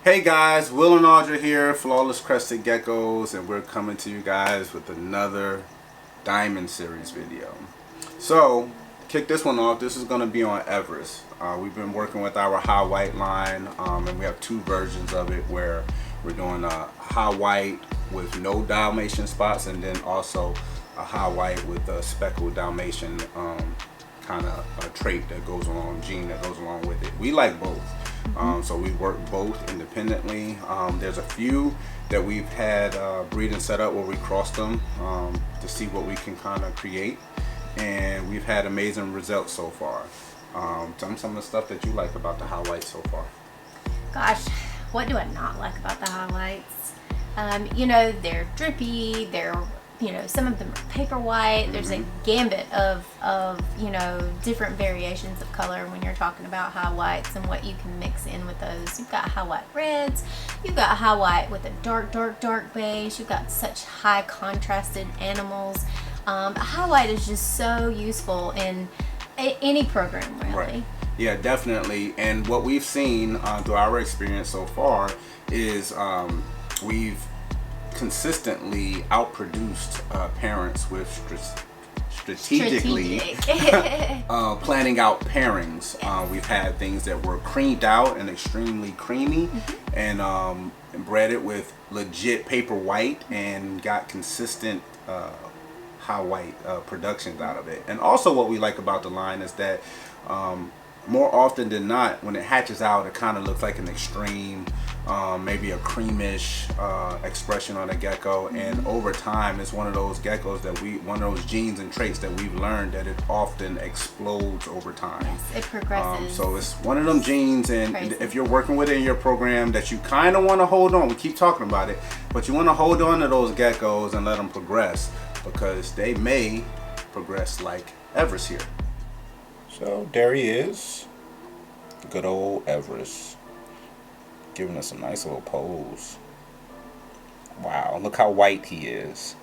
Hey guys, Will and Audra here, Flawless Crested Geckos, and we're coming to you guys with another Diamond Series video. So, kick this one off, this is going to be on Everest. We've been working with our high white line, and we have two versions of it where we're doing a high white with no Dalmatian spots, and then also a high white with a speckled Dalmatian kind of a trait that goes along, gene that goes along with it. We like both. So we work both independently. There's a few that we've had breeding set up where we cross them to see what we can kind of create, and we've had amazing results so far. Tell me some of the stuff that you like about the highlights so far. Gosh, what do I not like about the highlights? You know, they're drippy, they're, you know, some of them are paper white. There's a gambit of you know, different variations of color when you're talking about high whites and what you can mix in with those. You've got high white reds, you've got high white with a dark beige, you've got such high contrasted animals. High white is just so useful in any program, really. Right. Yeah, definitely. And what we've seen through our experience so far is we've consistently outproduced parents with strategically planning out pairings. We've had things that were creamed out and extremely creamy, and bred it with legit paper white and got consistent high white productions out of it. And also what we like about the line is that more often than not, when it hatches out, it kind of looks like an extreme, maybe a creamish expression on a gecko. And over time, it's one of those geckos that one of those genes and traits that we've learned that it often explodes over time. Yes, it progresses. So it's one of them genes, and crazy. If you're working with it in your program, that you kind of want to hold on. We keep talking about it, but you want to hold on to those geckos and let them progress, because they may progress like Everest here. So there he is, good old Everest, giving us a nice little pose. Wow, look how white he is.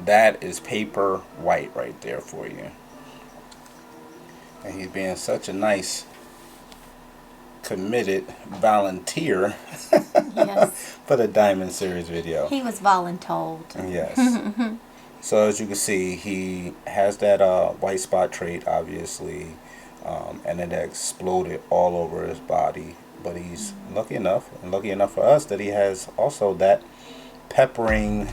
That is paper white right there for you. And he's being such a nice, committed volunteer Yes. for the Diamond Series video. He was voluntold. Yes. So as you can see, he has that white spot trait, obviously, and it exploded all over his body. But he's lucky enough for us, that he has also that peppering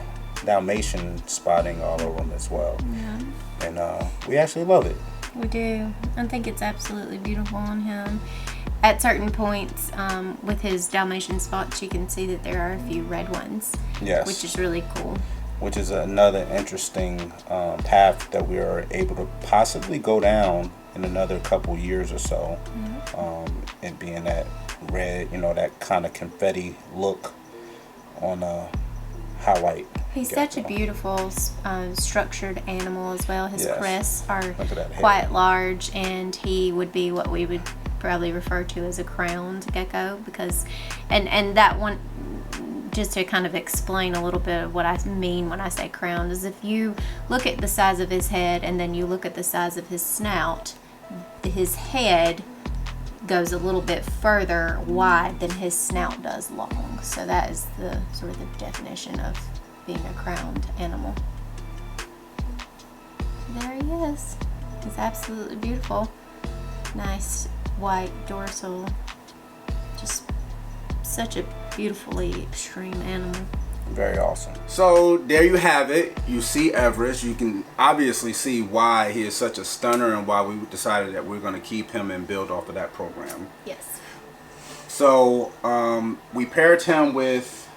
Dalmatian spotting all over him as well. Yeah. And we actually love it. We do. I think it's absolutely beautiful on him. At certain points with his Dalmatian spots, you can see that there are a few red ones. Yes. Which is really cool. Which is another interesting path that we are able to possibly go down in another couple years or so. It being that red, you know, that kind of confetti look on a high white. He's such a beautiful structured animal as well. His crests are quite large, and he would be what we would probably refer to as a crowned gecko, because and that one, just to kind of explain a little bit of what I mean when I say crowned, is if you look at the size of his head and then you look at the size of his snout, his head goes a little bit further wide than his snout does long. So that is the sort of the definition of being a crowned animal. There he is. He's absolutely beautiful. Nice white dorsal. Just such a beautifully extreme animal. Very awesome. So there you have it. You see Everest. You can obviously see why he is such a stunner and why we decided that we're going to keep him and build off of that program. Yes. So we paired him with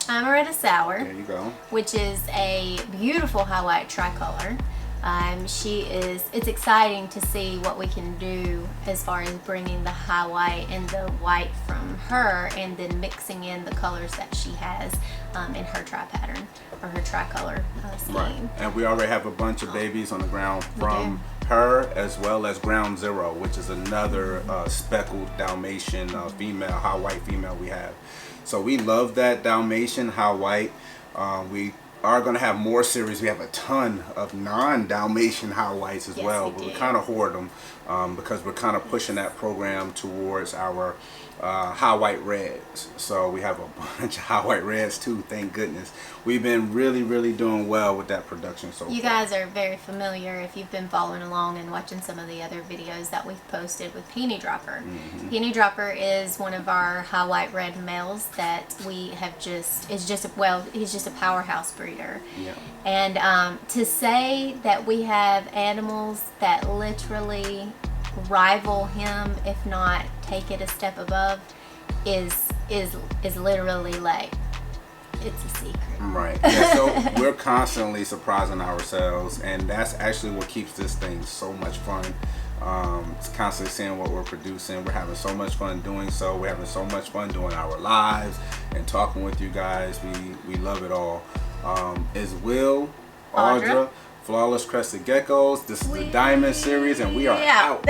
Amaretta Sour. There you go. Which is a beautiful high white tricolor. It's exciting to see what we can do as far as bringing the high white and the white from her, and then mixing in the colors that she has in her tri-pattern or her tricolor scheme. Right. And we already have a bunch of babies on the ground from her, as well as Ground Zero, which is another speckled Dalmatian female, high white female we have. So we love that Dalmatian high white. We are going to have more series. We have a ton of non-Dalmatian high whites as well. We kind of hoard them because we're kind of pushing that program towards our high white reds. So we have a bunch of high white reds too, thank goodness. We've been really doing well with that production so far. You guys are very familiar if you've been following along and watching some of the other videos that we've posted with Penny Dropper. Penny Dropper is one of our high white red males that we have he's just a powerhouse breeder. Yeah. And to say that we have animals that literally rival him, if not take it a step above, is literally like, it's a secret. Right. Yeah, so we're constantly surprising ourselves, and that's actually what keeps this thing so much fun. It's constantly seeing what we're producing. We're having so much fun doing so. We're having so much fun doing our lives and talking with you guys. We love it all. Is Will, Audra, Flawless Crested Geckos. This is the Diamond series, and we are out.